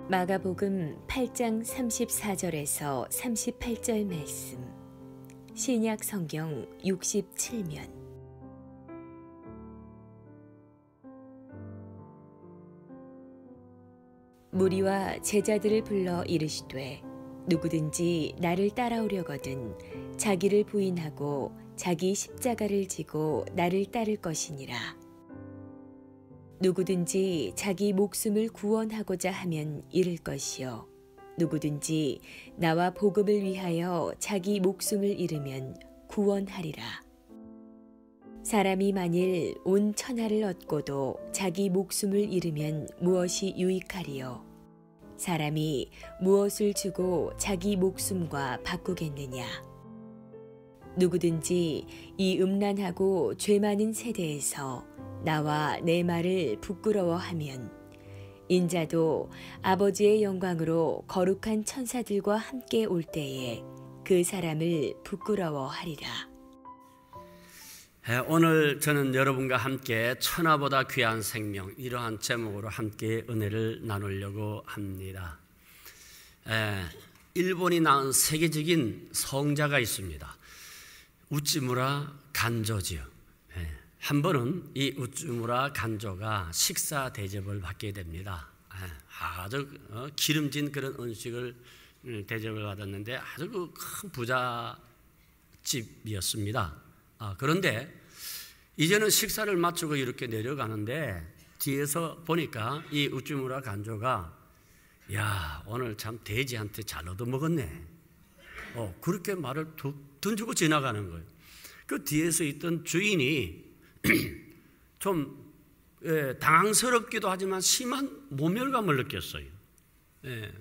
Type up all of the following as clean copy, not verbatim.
마가복음 8장 34절에서 38절 말씀. 신약 성경 67면. 무리와 제자들을 불러 이르시되 누구든지 나를 따라오려거든 자기를 부인하고 자기 십자가를 지고 나를 따를 것이니라. 누구든지 자기 목숨을 구원하고자 하면 잃을 것이요 누구든지 나와 복음을 위하여 자기 목숨을 잃으면 구원하리라. 사람이 만일 온 천하를 얻고도 자기 목숨을 잃으면 무엇이 유익하리요? 사람이 무엇을 주고 자기 목숨과 바꾸겠느냐? 누구든지 이 음란하고 죄 많은 세대에서 나와 내 말을 부끄러워하면 인자도 아버지의 영광으로 거룩한 천사들과 함께 올 때에 그 사람을 부끄러워하리라. 오늘 저는 여러분과 함께 천하보다 귀한 생명, 이러한 제목으로 함께 은혜를 나누려고 합니다. 일본이 낳은 세계적인 성자가 있습니다. 우찌무라 간조지요. 한 번은 이 우찌무라 간조가 식사 대접을 받게 됩니다. 아주 기름진 그런 음식을 대접을 받았는데 아주 큰 부잣집이었습니다. 그런데 이제는 식사를 마치고 이렇게 내려가는데 뒤에서 보니까 이 우찌무라 간조가 야, 오늘 참 돼지한테 잘 얻어먹었네. 그렇게 말을 던지고 지나가는 거예요. 그 뒤에서 있던 주인이 좀 당황스럽기도 하지만 심한 모멸감을 느꼈어요.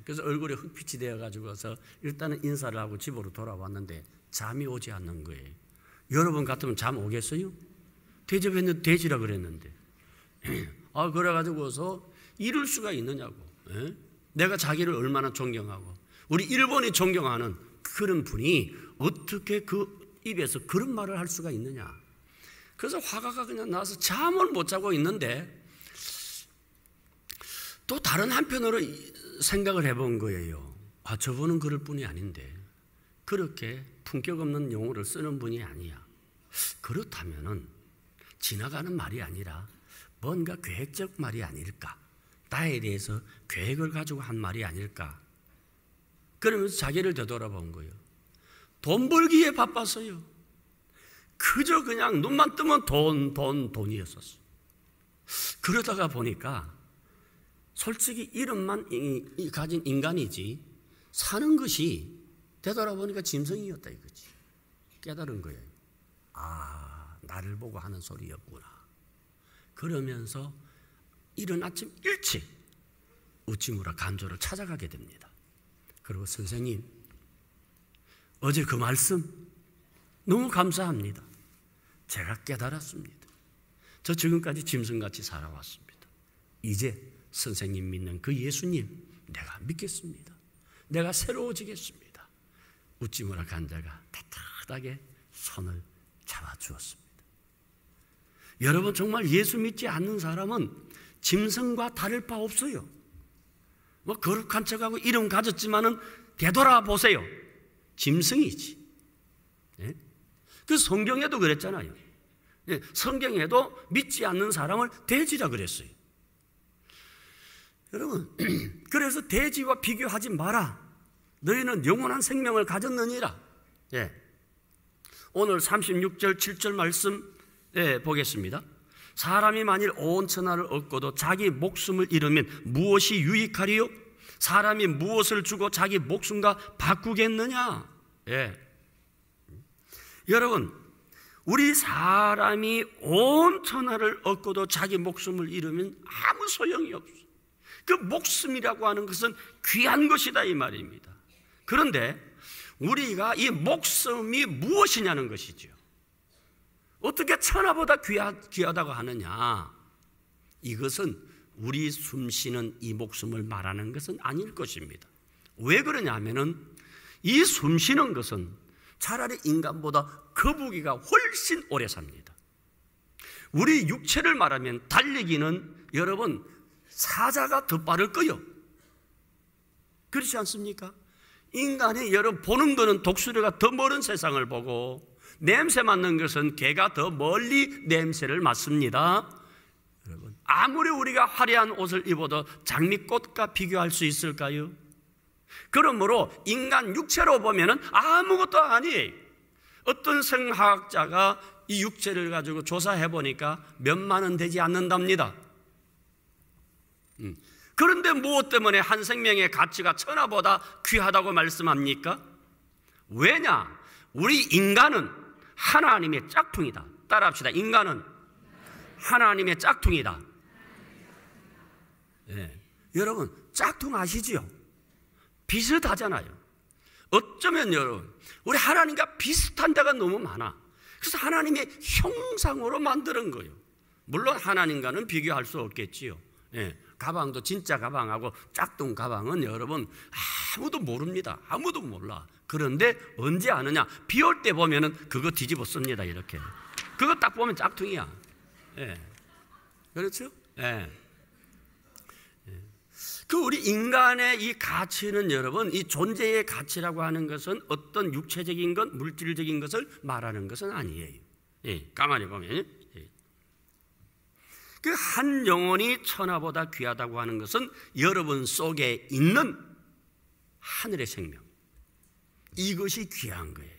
그래서 얼굴에 흑빛이 되어가지고서 일단은 인사를 하고 집으로 돌아왔는데 잠이 오지 않는 거예요. 여러분 같으면 잠 오겠어요? 대접했는데 돼지라 그랬는데. 그래가지고서 이럴 수가 있느냐고. 내가 자기를 얼마나 존경하고 우리 일본이 존경하는 그런 분이 어떻게 그 입에서 그런 말을 할 수가 있느냐. 그래서 화가 그냥 나서 잠을 못 자고 있는데 또 다른 한편으로 생각을 해본 거예요. 저분은 그럴 뿐이 아닌데 그렇게 품격 없는 용어를 쓰는 분이 아니야. 그렇다면은 지나가는 말이 아니라 뭔가 계획적 말이 아닐까? 나에 대해서 계획을 가지고 한 말이 아닐까? 그러면서 자기를 되돌아본 거예요. 돈 벌기에 바빴어요. 그저 그냥 눈만 뜨면 돈이었었어요. 그러다가 보니까 솔직히 이름만 가진 인간이지 사는 것이 되돌아보니까 짐승이었다 이거지. 깨달은 거예요. 나를 보고 하는 소리였구나. 그러면서 이른 아침 일찍 우찌무라 간조를 찾아가게 됩니다. 그리고 선생님, 어제 그 말씀 너무 감사합니다. 제가 깨달았습니다. 저 지금까지 짐승같이 살아왔습니다. 이제 선생님 믿는 그 예수님 내가 믿겠습니다. 내가 새로워지겠습니다. 우찌무라 간자가 따뜻하게 손을 잡아주었습니다. 여러분, 정말 예수 믿지 않는 사람은 짐승과 다를 바 없어요. 거룩한 척하고 이름 가졌지만은 되돌아보세요. 짐승이지. 그 성경에도 그랬잖아요. 성경에도 믿지 않는 사람을 돼지라 그랬어요. 여러분, 그래서 돼지와 비교하지 마라. 너희는 영원한 생명을 가졌느니라. 오늘 36절 7절 말씀 보겠습니다. 사람이 만일 온 천하를 얻고도 자기 목숨을 잃으면 무엇이 유익하리요? 사람이 무엇을 주고 자기 목숨과 바꾸겠느냐? 여러분, 우리 사람이 온 천하를 얻고도 자기 목숨을 잃으면 아무 소용이 없어요. 그 목숨이라고 하는 것은 귀한 것이다 이 말입니다. 그런데 우리가 이 목숨이 무엇이냐는 것이죠. 어떻게 천하보다 귀하다고 하느냐? 이것은 우리 숨쉬는 이 목숨을 말하는 것은 아닐 것입니다. 왜 그러냐 하면은 이 숨쉬는 것은 차라리 인간보다 거북이가 훨씬 오래 삽니다. 우리 육체를 말하면 달리기는 여러분 사자가 더 빠를 거요. 그렇지 않습니까? 인간이 여러분 보는 거는 독수리가 더 멀은 세상을 보고 냄새 맡는 것은 개가 더 멀리 냄새를 맡습니다. 여러분, 아무리 우리가 화려한 옷을 입어도 장미꽃과 비교할 수 있을까요? 그러므로 인간 육체로 보면은 아무것도 아니에요. 어떤 생화학자가 이 육체를 가지고 조사해 보니까 몇만 원 되지 않는답니다. 그런데 무엇 때문에 한 생명의 가치가 천하보다 귀하다고 말씀합니까? 왜냐? 우리 인간은 하나님의 짝퉁이다. 따라합시다. 인간은 하나님의 짝퉁이다. 네. 여러분, 짝퉁 아시지요? 비슷하잖아요. 어쩌면 여러분, 우리 하나님과 비슷한 데가 너무 많아. 그래서 하나님의 형상으로 만드는 거예요. 물론 하나님과는 비교할 수 없겠지요. 예, 가방도 진짜 가방하고 짝퉁 가방은 여러분 아무도 모릅니다. 아무도 몰라. 그런데 언제 아느냐? 비 올 때 보면은 그거 뒤집어 씁니다. 이렇게. 그거 딱 보면 짝퉁이야. 예. 그렇죠? 예. 그 우리 인간의 이 가치는 여러분, 이 존재의 가치라고 하는 것은 어떤 육체적인 것, 물질적인 것을 말하는 것은 아니에요. 예, 가만히 보면 그 한 영혼이 천하보다 귀하다고 하는 것은 여러분 속에 있는 하늘의 생명, 이것이 귀한 거예요.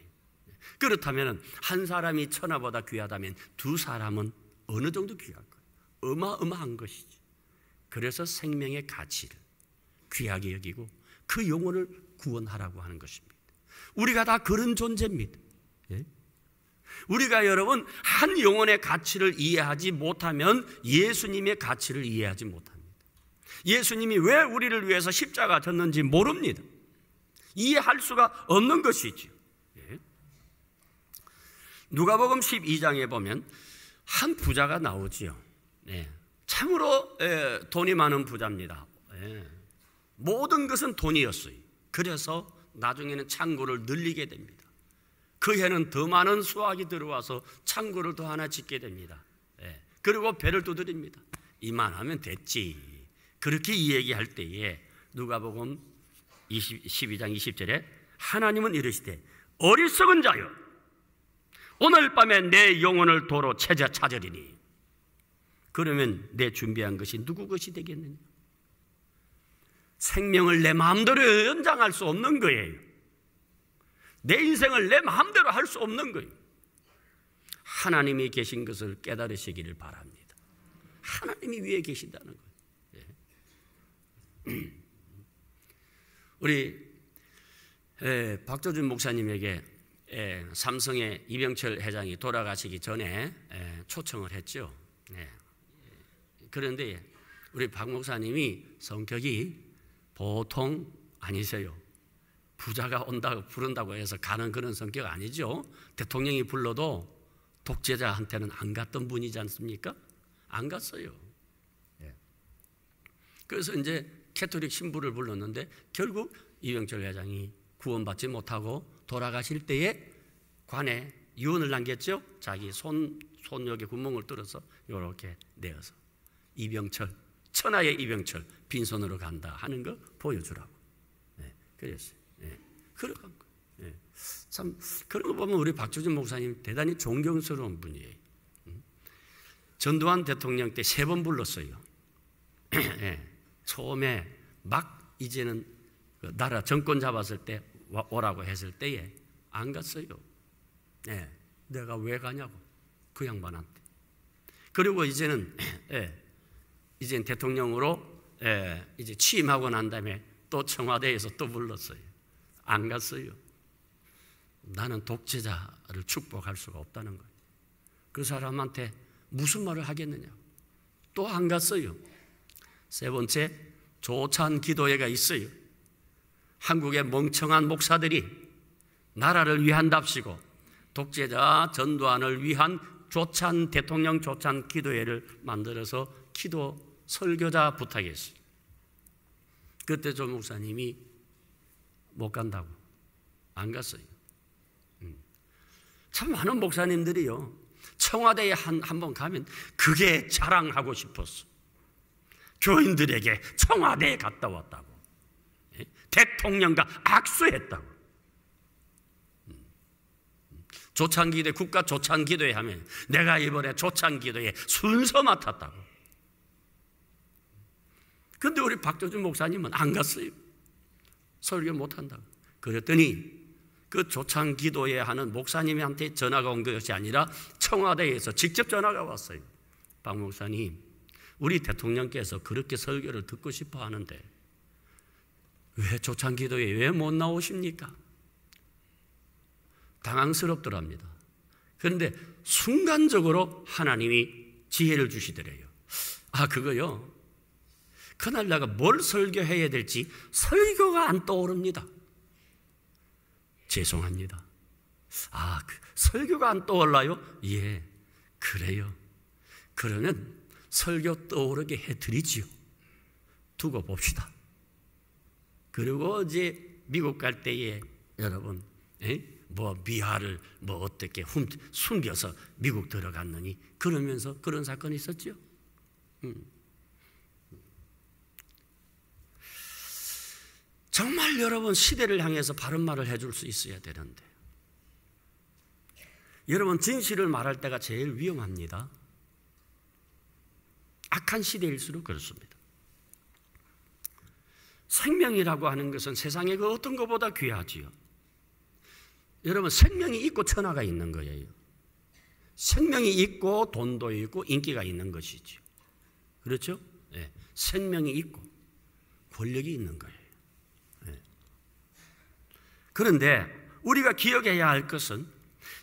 그렇다면 한 사람이 천하보다 귀하다면 두 사람은 어느 정도 귀할까요? 어마어마한 것이지. 그래서 생명의 가치를 귀하게 여기고 그 영혼을 구원하라고 하는 것입니다. 우리가 다 그런 존재입니다. 예? 우리가 여러분 한 영혼의 가치를 이해하지 못하면 예수님의 가치를 이해하지 못합니다. 예수님이 왜 우리를 위해서 십자가 졌는지 모릅니다. 이해할 수가 없는 것이죠. 예? 누가복음 12장에 보면 한 부자가 나오지요. 예. 참으로 돈이 많은 부자입니다. 모든 것은 돈이었어요. 그래서 나중에는 창고를 늘리게 됩니다. 그 해는 더 많은 수확이 들어와서 창고를 더 하나 짓게 됩니다. 그리고 배를 두드립니다. 이만하면 됐지. 그렇게 이야기할 때에 누가복음 12장 20절에 하나님은 이르시되 어리석은 자여 오늘 밤에 내 영혼을 도로 찾으리니 그러면 내 준비한 것이 누구 것이 되겠느냐? 생명을 내 마음대로 연장할 수 없는 거예요. 내 인생을 내 마음대로 할 수 없는 거예요. 하나님이 계신 것을 깨달으시기를 바랍니다. 하나님이 위에 계신다는 거예요. 우리 박조준 목사님에게 삼성의 이병철 회장이 돌아가시기 전에 초청을 했죠. 그런데 우리 박 목사님이 성격이 보통 아니세요. 부자가 온다고 부른다고 해서 가는 그런 성격 아니죠. 대통령이 불러도 독재자한테는 안 갔던 분이지 않습니까? 안 갔어요. 그래서 이제 캐토릭 신부를 불렀는데 결국 이병철 회장이 구원받지 못하고 돌아가실 때에 관에 유언을 남겼죠. 자기 손역에 구멍을 뚫어서 이렇게 내어서 이병철, 천하의 이병철 빈손으로 간다 하는 거 보여주라고. 그랬어요. 그러간 거. 참 그런 거 보면 우리 박조준 목사님 대단히 존경스러운 분이에요. 전두환 대통령 때 3번 불렀어요. 처음에 막 이제는 나라 정권 잡았을 때 오라고 했을 때에 안 갔어요. 내가 왜 가냐고 그 양반한테. 그리고 이제는 이제 대통령으로 이제 취임하고 난 다음에 또 청와대에서 또 불렀어요. 안 갔어요. 나는 독재자를 축복할 수가 없다는 거예요. 그 사람한테 무슨 말을 하겠느냐. 또 안 갔어요. 3번째, 조찬 기도회가 있어요. 한국의 멍청한 목사들이 나라를 위한답시고 독재자 전두환을 위한 조찬 대통령 조찬 기도회를 만들어서 기도 설교자 부탁했어요. 그때 조 목사님이 못 간다고 안 갔어요. 참 많은 목사님들이요 청와대에 한 번 가면 그게 자랑하고 싶었어. 교인들에게 청와대에 갔다 왔다고. 대통령과 악수했다고. 조창기도회, 국가 조창기도회 하면 내가 이번에 조창기도회 순서 맡았다고. 근데 우리 박조준 목사님은 안 갔어요. 설교 못한다고. 그랬더니 그 조창기도회 하는 목사님한테 전화가 온 것이 아니라 청와대에서 직접 전화가 왔어요. 박 목사님, 우리 대통령께서 그렇게 설교를 듣고 싶어 하는데 왜 조창기도회에 왜 못 나오십니까? 당황스럽더랍니다. 그런데 순간적으로 하나님이 지혜를 주시더래요. 아, 그거요, 그날 내가 뭘 설교해야 될지 설교가 안 떠오릅니다. 죄송합니다. 아, 설교가 안 떠올라요? 예, 그래요. 그러면 설교 떠오르게 해드리지요. 두고 봅시다. 그리고 이제 미국 갈 때에 여러분, 미아를 어떻게 숨겨서 미국 들어갔느니 그러면서 그런 사건이 있었죠. 정말 여러분 시대를 향해서 바른 말을 해줄 수 있어야 되는데, 여러분 진실을 말할 때가 제일 위험합니다. 악한 시대일수록 그렇습니다. 생명이라고 하는 것은 세상의 그 어떤 것보다 귀하지요. 여러분 생명이 있고 천하가 있는 거예요. 생명이 있고 돈도 있고 인기가 있는 것이죠. 그렇죠? 네. 생명이 있고 권력이 있는 거예요. 네. 그런데 우리가 기억해야 할 것은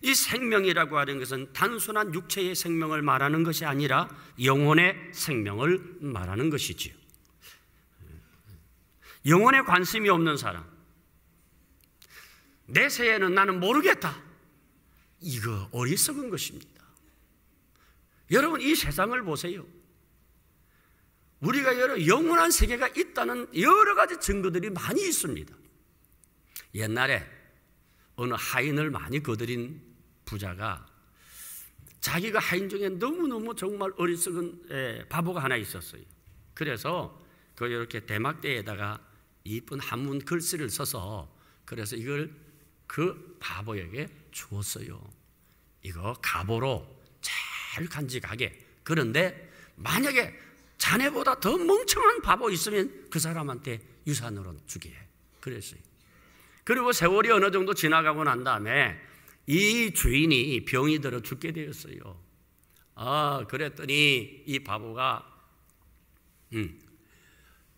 이 생명이라고 하는 것은 단순한 육체의 생명을 말하는 것이 아니라 영혼의 생명을 말하는 것이지요. 영혼에 관심이 없는 사람, 내세에는 나는 모르겠다, 이거 어리석은 것입니다. 여러분 이 세상을 보세요. 우리가 영원한 세계가 있다는 여러 가지 증거들이 많이 있습니다. 옛날에 어느 하인을 많이 거드린 부자가 자기가 하인 중에 너무너무 정말 어리석은 바보가 하나 있었어요. 그래서 이렇게 대막대에다가 이쁜 한문 글씨를 써서 그래서 이걸 그 바보에게 주었어요. 이거 갑오로 잘 간직하게. 그런데 만약에 자네보다 더 멍청한 바보 있으면 그 사람한테 유산으로 주게 해. 그랬어요. 그리고 세월이 어느 정도 지나가고 난 다음에 이 주인이 병이 들어 죽게 되었어요. 그랬더니 이 바보가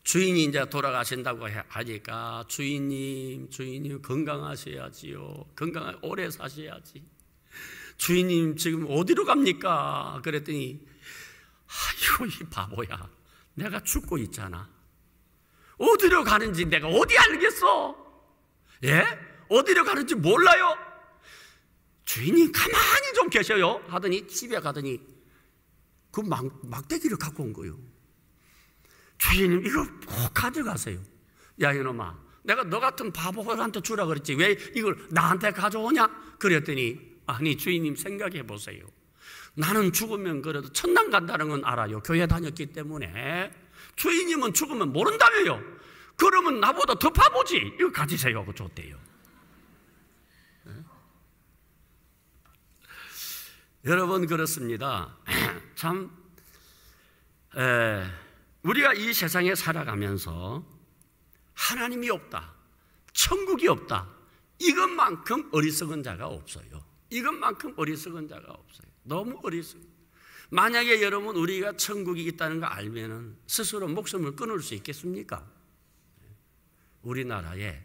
주인이 이제 돌아가신다고 하니까 주인님 건강하셔야지요. 오래 사셔야지. 주인님 지금 어디로 갑니까? 그랬더니 아이고 이 바보야, 내가 죽고 있잖아. 어디로 가는지 내가 어디 알겠어? 예? 어디로 가는지 몰라요? 주인님 가만히 좀 계셔요 하더니 집에 가더니 그 막대기를 갖고 온 거예요. 주인님 이거 꼭 가져가세요. 야 이놈아, 내가 너 같은 바보한테 주라 그랬지 왜 이걸 나한테 가져오냐? 그랬더니 아니 주인님 생각해 보세요. 나는 죽으면 그래도 천당 간다는 건 알아요. 교회 다녔기 때문에. 주인님은 죽으면 모른다며요. 그러면 나보다 더 바보지. 이거 가지세요 하고 줬대요. 여러분 그렇습니다. 참 우리가 이 세상에 살아가면서 하나님이 없다, 천국이 없다, 이것만큼 어리석은 자가 없어요. 이것만큼 어리석은 자가 없어요. 너무 어리석어. 만약에 여러분 우리가 천국이 있다는 거 알면은 스스로 목숨을 끊을 수 있겠습니까? 우리나라에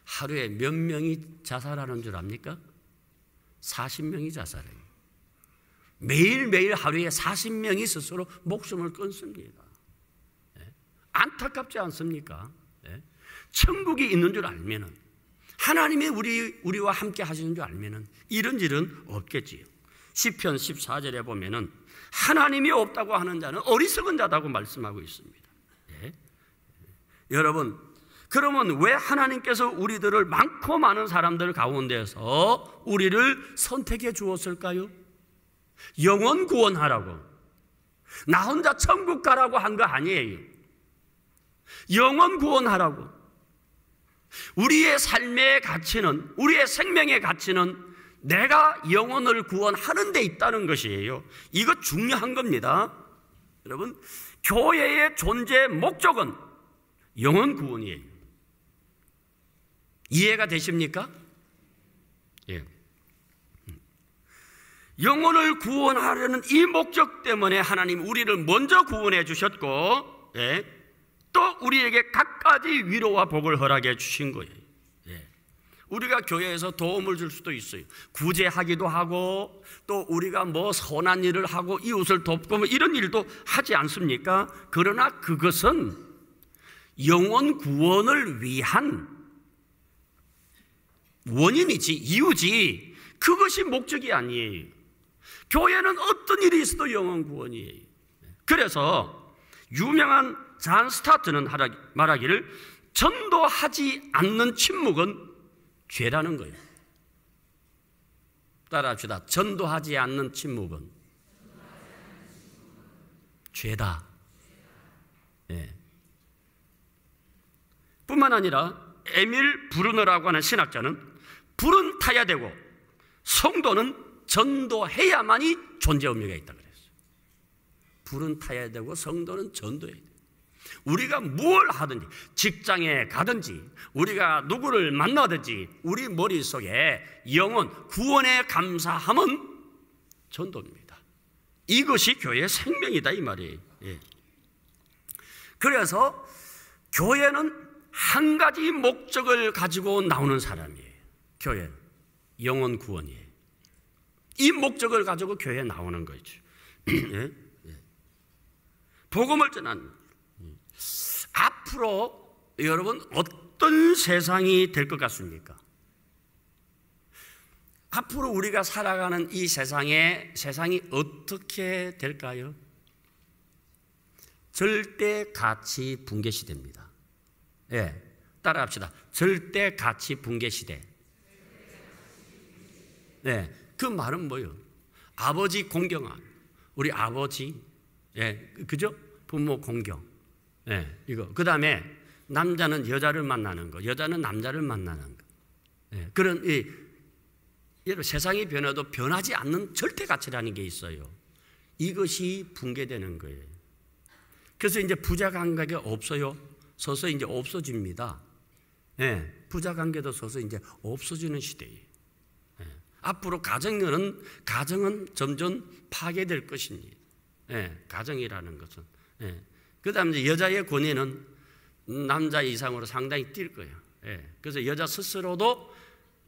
하루에 몇 명이 자살하는 줄 압니까? 40명이 자살해요. 매일매일 하루에 40명이 스스로 목숨을 끊습니다. 안타깝지 않습니까? 천국이 있는 줄 알면은, 하나님이 우리와 함께 하시는 줄 알면은 이런 일은 없겠지요. 시편 14절에 보면은 하나님이 없다고 하는 자는 어리석은 자다고 말씀하고 있습니다. 여러분, 그러면 왜 하나님께서 우리들을 많고 많은 사람들 가운데서 우리를 선택해 주었을까요? 영원 구원하라고, 나 혼자 천국 가라고 한 거 아니에요. 영원 구원하라고. 우리의 삶의 가치는, 우리의 생명의 가치는 내가 영혼을 구원하는 데 있다는 것이에요. 이거 중요한 겁니다. 여러분, 교회의 존재 목적은 영혼 구원이에요. 이해가 되십니까? 예. 영혼을 구원하려는 이 목적 때문에 하나님 우리를 먼저 구원해 주셨고, 예, 또 우리에게 갖가지 위로와 복을 허락해 주신 거예요. 예. 우리가 교회에서 도움을 줄 수도 있어요. 구제하기도 하고, 또 우리가 뭐 선한 일을 하고 이웃을 돕고 뭐 이런 일도 하지 않습니까? 그러나 그것은 영혼 구원을 위한 원인이지, 이유지, 그것이 목적이 아니에요. 교회는 어떤 일이 있어도 영혼 구원이에요. 그래서 유명한 잔 스타트는 말하기를 전도하지 않는 침묵은 죄라는 거예요. 따라합시다. 전도하지 않는 침묵은 죄다. 예. 뿐만 아니라 에밀 브루너라고 하는 신학자는 불은 타야 되고 성도는 전도해야만이 존재 의미가 있다 그랬어요. 불은 타야 되고 성도는 전도해야 돼요. 우리가 뭘 하든지, 직장에 가든지, 우리가 누구를 만나든지 우리 머릿속에 영혼, 구원에 감사함은 전도입니다. 이것이 교회의 생명이다 이 말이에요. 예. 그래서 교회는 한 가지 목적을 가지고 나오는 사람이에요. 교회는 영혼 구원이에요. 이 목적을 가지고 교회에 나오는 거죠. 예? 예. 복음을 전하는. 앞으로 여러분 어떤 세상이 될 것 같습니까? 앞으로 우리가 살아가는 이 세상이 어떻게 될까요? 절대 가치 붕괴 시대입니다. 예, 따라합시다. 절대 가치 붕괴 시대. 네, 그 말은 뭐예요? 아버지 공경함. 우리 아버지, 예, 그죠? 부모 공경. 예, 이거. 그 다음에 남자는 여자를 만나는 거, 여자는 남자를 만나는 거. 예, 그런 여러분 세상이 변해도 변하지 않는 절대 가치라는 게 있어요. 이것이 붕괴되는 거예요. 그래서 이제 부자 관계가 없어요. 서서히 이제 없어집니다. 예, 부자 관계도 서서히 이제 없어지는 시대예요. 예, 앞으로 가정은 점점 파괴될 것입니다. 예, 가정이라는 것은. 예, 그 다음에 이제 여자의 권위는 남자 이상으로 상당히 뛸 거예요. 예, 그래서 여자 스스로도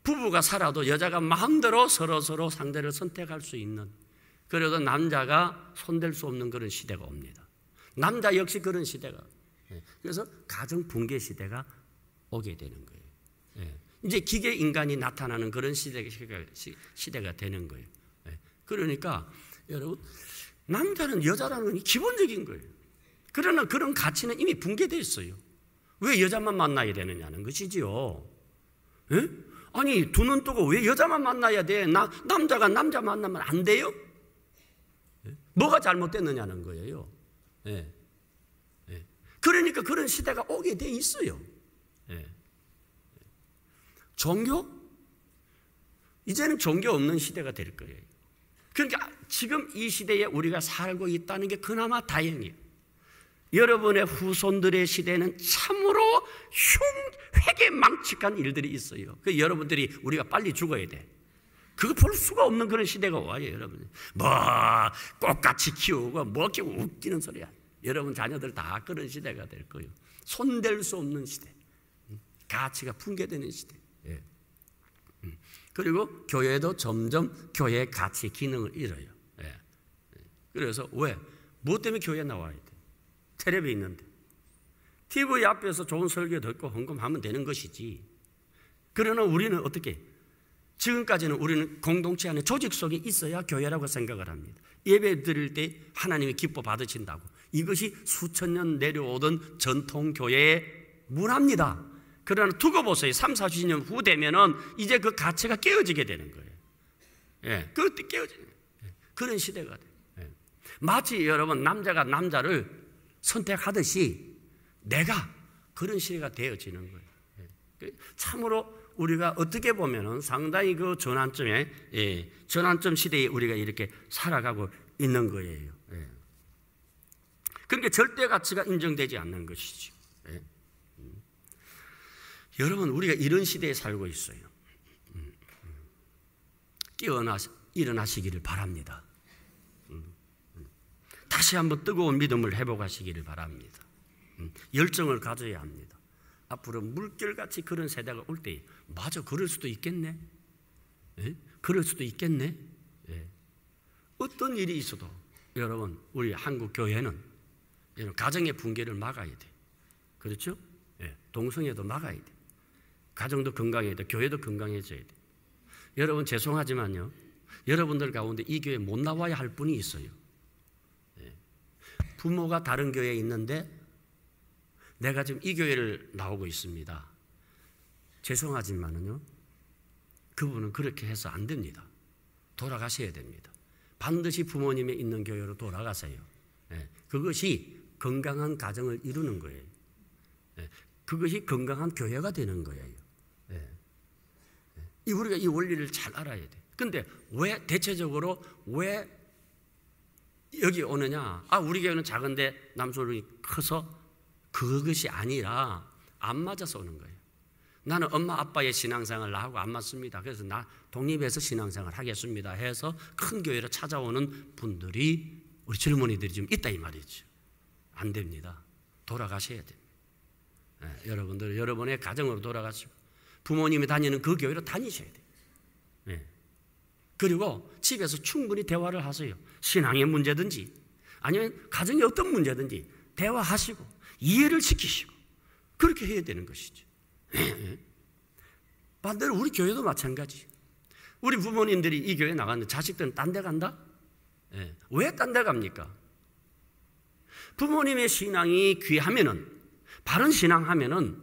부부가 살아도 여자가 마음대로 서로 상대를 선택할 수 있는, 그래도 남자가 손댈 수 없는 그런 시대가 옵니다. 남자 역시 그런 시대가. 그래서 가정 붕괴 시대가 오게 되는 거예요. 예. 이제 기계 인간이 나타나는 그런 시대가 되는 거예요. 예. 그러니까 여러분, 남자는 여자라는 건 기본적인 거예요. 그러나 그런 가치는 이미 붕괴되어 있어요. 왜 여자만 만나야 되느냐는 것이지요. 예? 아니, 두 눈 뜨고 왜 여자만 만나야 돼? 남자가 남자 만나면 안 돼요? 예? 뭐가 잘못됐느냐는 거예요. 예. 예. 그러니까 그런 시대가 오게 돼 있어요. 예. 종교? 이제는 종교 없는 시대가 될 거예요. 그러니까 지금 이 시대에 우리가 살고 있다는 게 그나마 다행이에요. 여러분의 후손들의 시대는 참으로 회개망측한 일들이 있어요. 그 여러분들이 우리가 빨리 죽어야 돼. 그거 볼 수가 없는 그런 시대가 와요, 여러분. 뭐 꽃같이 키우고 뭐 이렇게 웃기는 소리야. 여러분 자녀들 다 그런 시대가 될 거예요. 손댈 수 없는 시대, 가치가 붕괴되는 시대. 예. 그리고 교회도 점점 교회의 가치 기능을 잃어요. 예. 그래서 왜? 뭐 때문에 교회에 나와야 돼? 텔레비 있는데 TV 앞에서 좋은 설교 듣고 헌금하면 되는 것이지. 그러나 우리는 어떻게? 지금까지는 우리는 공동체 안에 조직 속에 있어야 교회라고 생각을 합니다. 예배 드릴 때 하나님이 기뻐 받으신다고. 이것이 수천 년 내려오던 전통 교회의 문화입니다. 그러나 두고 보세요. 3, 40년 후 되면은 이제 그 가치가 깨어지게 되는 거예요. 예, 그것도 깨어지는 거예요. 그런 시대가 돼요. 예. 마치 여러분 남자가 남자를 선택하듯이 내가 그런 시대가 되어지는 거예요. 예. 참으로 우리가 어떻게 보면은 상당히 그 전환점에, 전환점 시대에 우리가 이렇게 살아가고 있는 거예요. 그러니까 절대 가치가 인정되지 않는 것이죠. 여러분, 우리가 이런 시대에 살고 있어요. 일어나시기를 바랍니다. 다시 한번 뜨거운 믿음을 회복하시기를 바랍니다. 열정을 가져야 합니다. 앞으로 물결같이 그런 세대가 올 때, 맞아, 그럴 수도 있겠네. 그럴 수도 있겠네. 어떤 일이 있어도 여러분, 우리 한국 교회는 가정의 붕괴를 막아야 돼. 그렇죠? 동성애도 막아야 돼. 가정도 건강해야 돼. 교회도 건강해져야 돼. 여러분, 죄송하지만요, 여러분들 가운데 이 교회에 못 나와야 할 분이 있어요. 부모가 다른 교회에 있는데 내가 지금 이 교회를 나오고 있습니다. 죄송하지만은요, 그분은 그렇게 해서 안 됩니다. 돌아가셔야 됩니다. 반드시 부모님이 있는 교회로 돌아가세요. 그것이 건강한 가정을 이루는 거예요. 그것이 건강한 교회가 되는 거예요. 우리가 이 원리를 잘 알아야 돼. 근데 왜 대체적으로 왜 여기 오느냐? 우리 교회는 작은데 남소리 커서, 그것이 아니라 안 맞아서 오는 거예요. 나는 엄마 아빠의 신앙생활을 하고 안 맞습니다. 그래서 나 독립해서 신앙생활을 하겠습니다 해서 큰 교회로 찾아오는 분들이, 우리 젊은이들이 좀 있다 이 말이죠. 안 됩니다. 돌아가셔야 됩니다. 여러분들, 여러분의 가정으로 돌아가시고 부모님이 다니는 그 교회로 다니셔야 돼요. 그리고 집에서 충분히 대화를 하세요. 신앙의 문제든지 아니면 가정의 어떤 문제든지 대화하시고 이해를 시키시고 그렇게 해야 되는 것이죠. 반대로 우리 교회도 마찬가지. 우리 부모님들이 이 교회 나갔는데 자식들은 딴 데 간다? 왜 딴 데 갑니까? 부모님의 신앙이 귀하면은, 바른 신앙하면은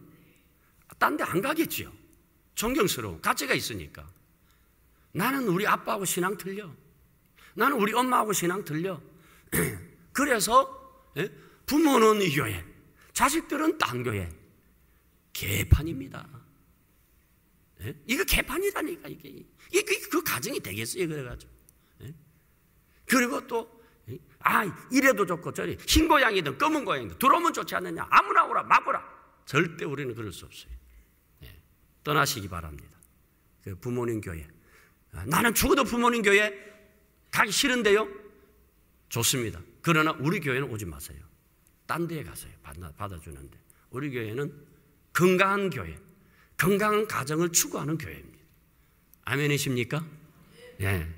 딴 데 안 가겠지요. 존경스러워. 가치가 있으니까. 나는 우리 아빠하고 신앙 틀려. 나는 우리 엄마하고 신앙 틀려. 그래서 부모는 이 교회, 자식들은 딴 교회. 개판입니다. 이거 개판이라니까. 이게 그 가정이 되겠어요. 그래가지고. 그리고 또 이래도 좋고 저리 흰 고양이든 검은 고양이든 들어오면 좋지 않느냐, 아무나 오라 막 오라. 절대 우리는 그럴 수 없어요. 떠나시기 바랍니다. 그 부모님 교회, 나는 죽어도 부모님 교회 가기 싫은데요? 좋습니다. 그러나 우리 교회는 오지 마세요. 딴 데에 가세요. 받아주는데. 우리 교회는 건강한 교회, 건강한 가정을 추구하는 교회입니다. 아멘이십니까?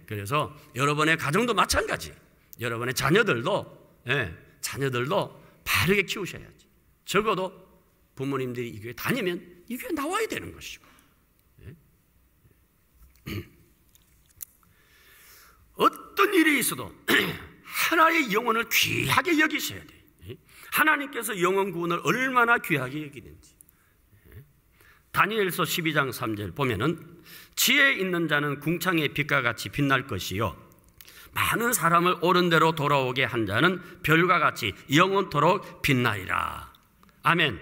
그래서 여러분의 가정도 마찬가지. 여러분의 자녀들도 바르게 키우셔야지. 적어도 부모님들이 이 교회 다니면 이 교회 나와야 되는 것이고. 어떤 일이 있어도 하나의 영혼을 귀하게 여기셔야 돼요. 하나님께서 영혼 구원을 얼마나 귀하게 여기는지. 다니엘서 12장 3절 보면은, 지혜 있는 자는 궁창의 빛과 같이 빛날 것이요, 많은 사람을 옳은 대로 돌아오게 한 자는 별과 같이 영원토록 빛나리라. 아멘.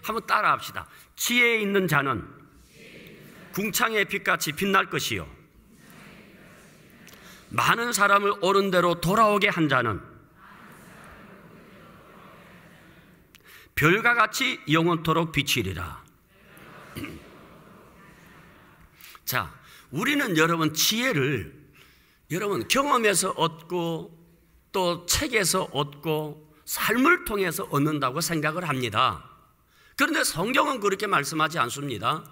한번 따라 합시다. 지혜 있는 자는 궁창의 빛같이 빛날 것이요, 많은 사람을 옳은 대로 돌아오게 한 자는 별과 같이 영원토록 비치리라. 자, 우리는 여러분 지혜를 여러분 경험에서 얻고 또 책에서 얻고 삶을 통해서 얻는다고 생각을 합니다. 그런데 성경은 그렇게 말씀하지 않습니다.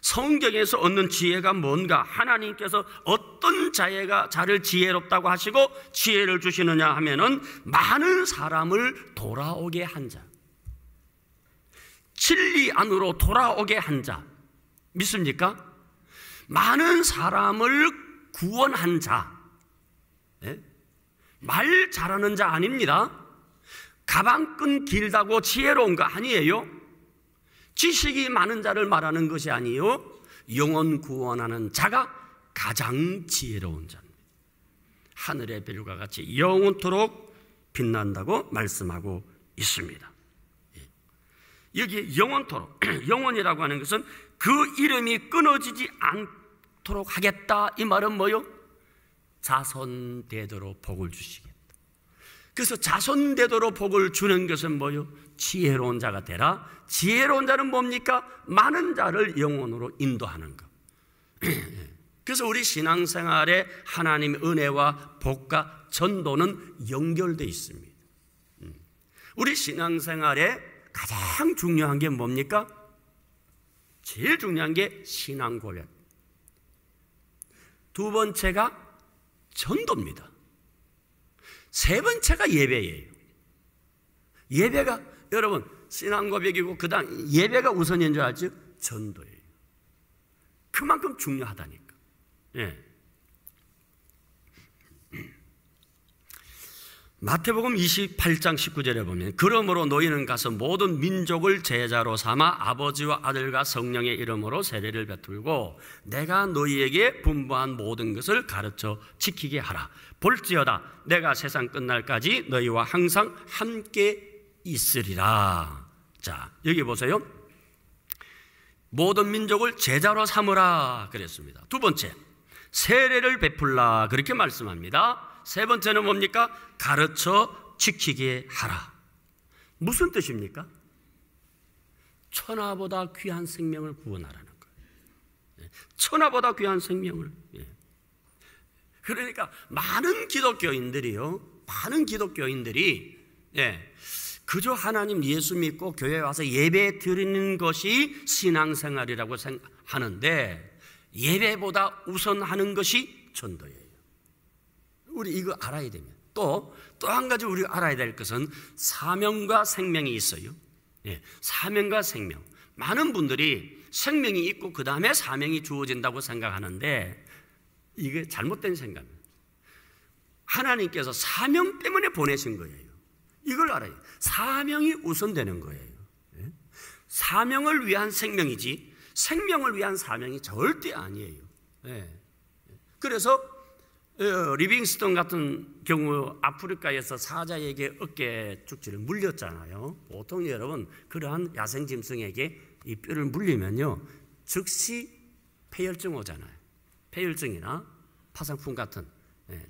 성경에서 얻는 지혜가 뭔가, 하나님께서 어떤 자를 지혜롭다고 하시고 지혜를 주시느냐 하면은, 많은 사람을 돌아오게 한 자, 진리 안으로 돌아오게 한 자. 믿습니까? 많은 사람을 구원한 자. 말 잘하는 자 아닙니다. 가방끈 길다고 지혜로운 거 아니에요. 지식이 많은 자를 말하는 것이 아니요, 영혼 구원하는 자가 가장 지혜로운 자입니다. 하늘의 별과 같이 영원토록 빛난다고 말씀하고 있습니다. 여기 영원토록, 영원이라고 하는 것은 그 이름이 끊어지지 않도록 하겠다. 이 말은 뭐요? 자손대대로 복을 주시겠다. 그래서 자손대대로 복을 주는 것은 뭐요? 지혜로운 자가 되라. 지혜로운 자는 뭡니까? 많은 자를 영혼으로 인도하는 것. 그래서 우리 신앙생활에 하나님의 은혜와 복과 전도는 연결되어 있습니다. 우리 신앙생활에 가장 중요한 게 뭡니까? 제일 중요한 게 신앙 고백. 두 번째가 전도입니다. 세 번째가 예배예요. 예배가 여러분 신앙 고백이고 그 다음 예배가 우선인 줄 알죠? 전도예요. 그만큼 중요하다니까. 예. 마태복음 28장 19절에 보면 그러므로 너희는 가서 모든 민족을 제자로 삼아 아버지와 아들과 성령의 이름으로 세례를 베풀고 내가 너희에게 분부한 모든 것을 가르쳐 지키게 하라. 볼지어다 내가 세상 끝날까지 너희와 항상 함께 있으리라. 자, 여기 보세요. 모든 민족을 제자로 삼으라 그랬습니다. 두 번째, 세례를 베풀라 그렇게 말씀합니다. 세 번째는 뭡니까? 가르쳐 지키게 하라. 무슨 뜻입니까? 천하보다 귀한 생명을 구원하라는 거예요. 천하보다 귀한 생명을. 그러니까 많은 기독교인들이 그저 하나님 예수 믿고 교회에 와서 예배 드리는 것이 신앙생활이라고 생각하는데 예배보다 우선하는 것이 전도예요. 우리 이거 알아야 되면 또 한 가지 우리가 알아야 될 것은 사명과 생명이 있어요. 사명과 생명. 많은 분들이 생명이 있고 그 다음에 사명이 주어진다고 생각하는데 이게 잘못된 생각입니다. 하나님께서 사명 때문에 보내신 거예요. 이걸 알아요. 사명이 우선되는 거예요. 사명을 위한 생명이지 생명을 위한 사명이 절대 아니에요. 그래서 리빙스턴 같은 경우 아프리카에서 사자에게 어깨 축지를 물렸잖아요. 보통 여러분 그러한 야생짐승에게 이 뼈를 물리면요 즉시 폐혈증 오잖아요. 폐혈증이나 파상풍 같은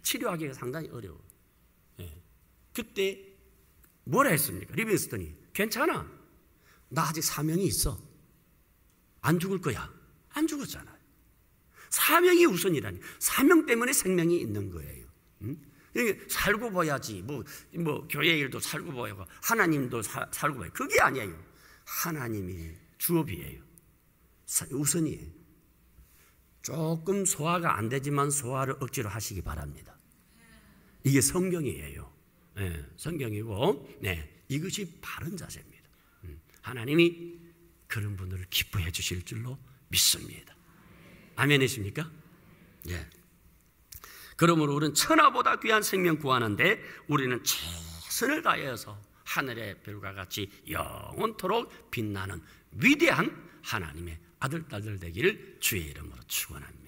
치료하기가 상당히 어려워요. 그때 뭐라 했습니까? 리빙스턴이 괜찮아. 나 아직 사명이 있어. 안 죽을 거야. 안 죽었잖아요. 사명이 우선이라니. 사명 때문에 생명이 있는 거예요. 살고 봐야지. 뭐 교회 일도 살고 봐야고 하나님도 살고 봐야. 그게 아니에요. 하나님이 주업이에요. 우선이에요. 조금 소화가 안 되지만 소화를 억지로 하시기 바랍니다. 이게 성경이에요. 성경이고, 이것이 바른 자세입니다. 하나님이 그런 분들을 기뻐해 주실 줄로 믿습니다. 아멘이십니까? 그러므로 우리는 천하보다 귀한 생명 구하는데 우리는 최선을 다해서 하늘의 별과 같이 영원토록 빛나는 위대한 하나님의 아들, 딸들 되기를 주의 이름으로 축원합니다.